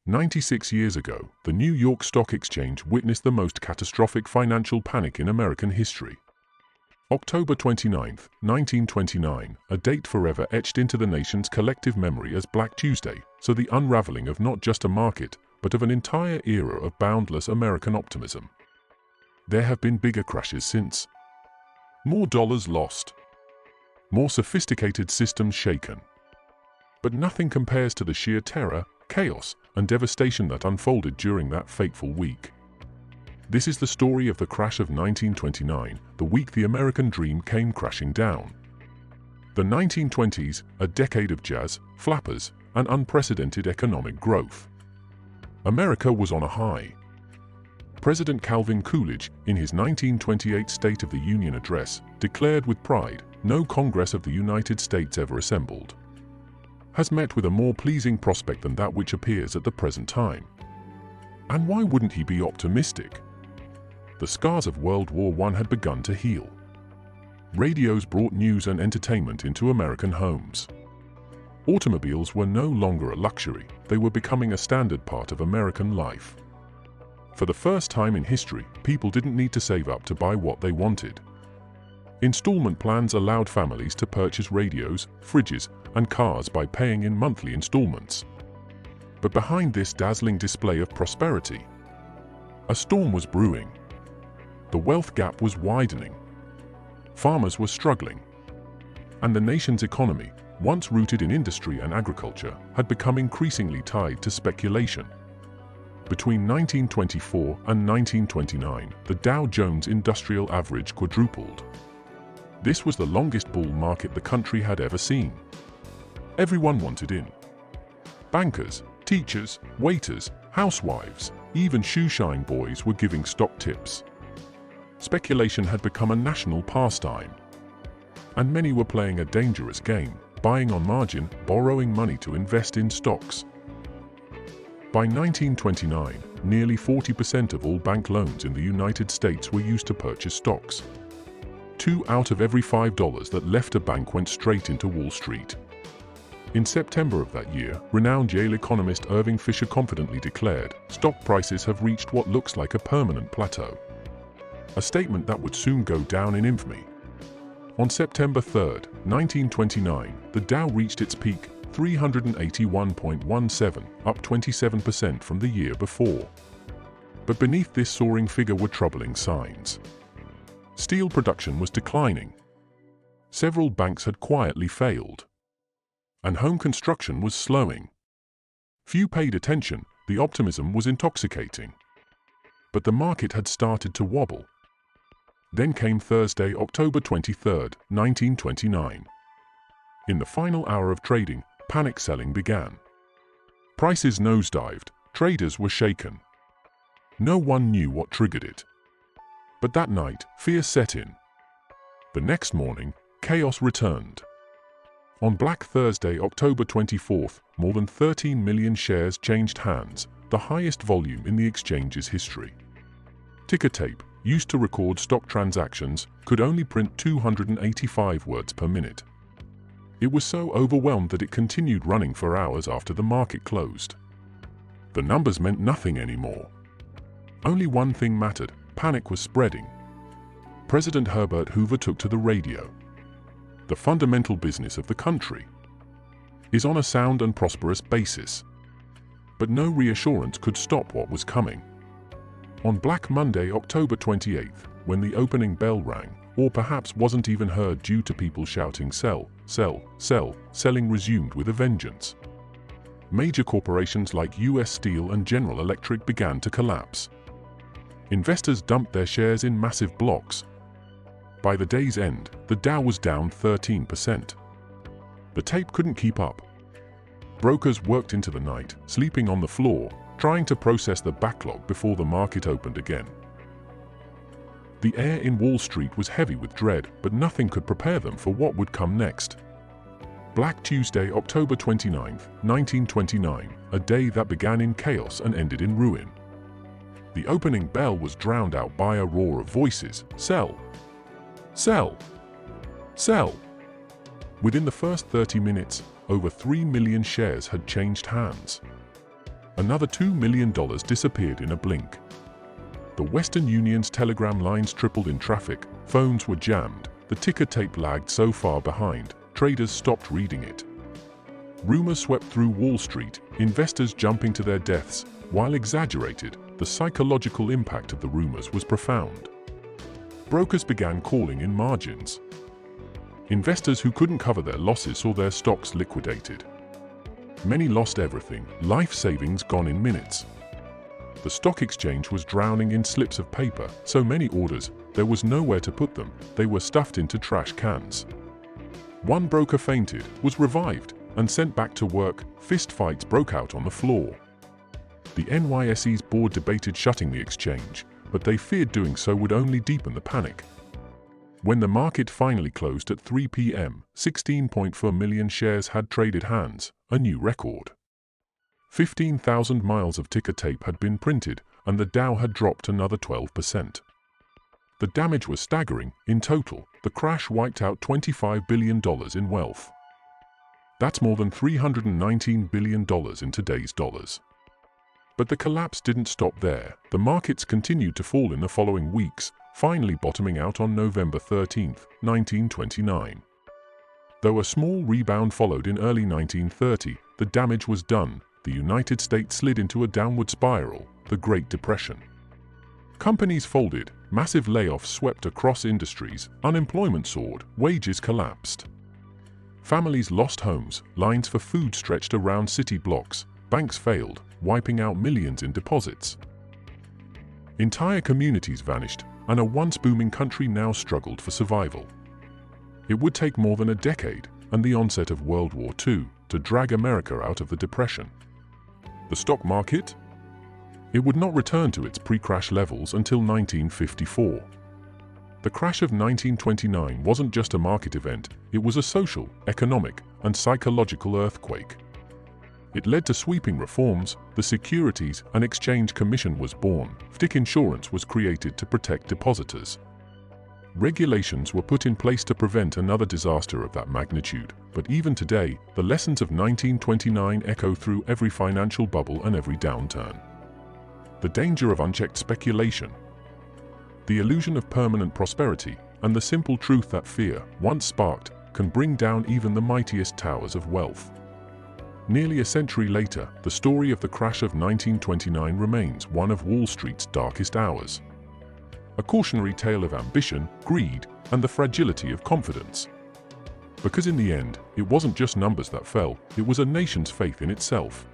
96 years ago, the New York Stock Exchange witnessed the most catastrophic financial panic in American history. October 29, 1929, a date forever etched into the nation's collective memory as Black Tuesday, so the unraveling of not just a market, but of an entire era of boundless American optimism. There have been bigger crashes since. More dollars lost. More sophisticated systems shaken. But nothing compares to the sheer terror, chaos, and devastation that unfolded during that fateful week. This is the story of the crash of 1929, the week the American dream came crashing down. The 1920s, a decade of jazz, flappers, and unprecedented economic growth. America was on a high. President Calvin Coolidge, in his 1928 State of the Union address, declared with pride, "No Congress of the United States ever assembled has met with a more pleasing prospect than that which appears at the present time." And why wouldn't he be optimistic? The scars of World War I had begun to heal. Radios brought news and entertainment into American homes. Automobiles were no longer a luxury, they were becoming a standard part of American life. For the first time in history, people didn't need to save up to buy what they wanted. Installment plans allowed families to purchase radios, fridges, and cars by paying in monthly installments. But behind this dazzling display of prosperity, a storm was brewing. The wealth gap was widening. Farmers were struggling. And the nation's economy, once rooted in industry and agriculture, had become increasingly tied to speculation. Between 1924 and 1929, the Dow Jones Industrial Average quadrupled. This was the longest bull market the country had ever seen. Everyone wanted in. Bankers, teachers, waiters, housewives, even shoeshine boys were giving stock tips. Speculation had become a national pastime. And many were playing a dangerous game, buying on margin, borrowing money to invest in stocks. By 1929, nearly 40% of all bank loans in the United States were used to purchase stocks. 2 out of every $5 that left a bank went straight into Wall Street. In September of that year, renowned Yale economist Irving Fisher confidently declared, "Stock prices have reached what looks like a permanent plateau." A statement that would soon go down in infamy. On September 3, 1929, the Dow reached its peak, 381.17, up 27% from the year before. But beneath this soaring figure were troubling signs. Steel production was declining. Several banks had quietly failed. And home construction was slowing. Few paid attention, the optimism was intoxicating. But the market had started to wobble. Then came Thursday, October 23, 1929. In the final hour of trading, panic selling began. Prices nosedived, traders were shaken. No one knew what triggered it. But that night, fear set in. The next morning, chaos returned. On Black Thursday, October 24, more than 13 million shares changed hands, the highest volume in the exchange's history. Ticker tape, used to record stock transactions, could only print 285 words per minute. It was so overwhelmed that it continued running for hours after the market closed. The numbers meant nothing anymore. Only one thing mattered: panic was spreading. President Herbert Hoover took to the radio. The fundamental business of the country is on a sound and prosperous basis. But no reassurance could stop what was coming. On Black Monday, October 28, when the opening bell rang, or perhaps wasn't even heard due to people shouting "Sell, sell, sell," selling resumed with a vengeance. Major corporations like US Steel and General Electric began to collapse. Investors dumped their shares in massive blocks. By the day's end, the Dow was down 13%. The tape couldn't keep up. Brokers worked into the night, sleeping on the floor, trying to process the backlog before the market opened again. The air in Wall Street was heavy with dread, but nothing could prepare them for what would come next. Black Tuesday, October 29, 1929, a day that began in chaos and ended in ruin. The opening bell was drowned out by a roar of voices: "Sell! Sell! Sell!" Within the first 30 minutes, over 3 million shares had changed hands. Another $2 million disappeared in a blink. The Western Union's telegram lines tripled in traffic, phones were jammed, the ticker tape lagged so far behind, traders stopped reading it. Rumors swept through Wall Street, investors jumping to their deaths. While exaggerated, the psychological impact of the rumors was profound. Brokers began calling in margins. Investors who couldn't cover their losses saw their stocks liquidated. Many lost everything, life savings gone in minutes. The stock exchange was drowning in slips of paper, so many orders, there was nowhere to put them, they were stuffed into trash cans. One broker fainted, was revived, and sent back to work. Fistfights broke out on the floor. The NYSE's board debated shutting the exchange, but they feared doing so would only deepen the panic. When the market finally closed at 3 p.m., 16.4 million shares had traded hands, a new record. 15,000 miles of ticker tape had been printed, and the Dow had dropped another 12%. The damage was staggering. In total, the crash wiped out $25 billion in wealth. That's more than $319 billion in today's dollars. But the collapse didn't stop there. The markets continued to fall in the following weeks, finally bottoming out on November 13, 1929. Though a small rebound followed in early 1930, the damage was done. The United States slid into a downward spiral, the Great Depression. Companies folded, massive layoffs swept across industries, unemployment soared, wages collapsed. Families lost homes, lines for food stretched around city blocks, banks failed, wiping out millions in deposits. Entire communities vanished, and a once booming country now struggled for survival. It would take more than a decade, and the onset of World War II, to drag America out of the Depression. The stock market? It would not return to its pre-crash levels until 1954. The crash of 1929 wasn't just a market event, it was a social, economic, and psychological earthquake. It led to sweeping reforms. The Securities and Exchange Commission was born. FDIC insurance was created to protect depositors. Regulations were put in place to prevent another disaster of that magnitude, but even today, the lessons of 1929 echo through every financial bubble and every downturn. The danger of unchecked speculation, the illusion of permanent prosperity, and the simple truth that fear, once sparked, can bring down even the mightiest towers of wealth. Nearly a century later, the story of the crash of 1929 remains one of Wall Street's darkest hours. A cautionary tale of ambition, greed, and the fragility of confidence. Because in the end, it wasn't just numbers that fell, it was a nation's faith in itself.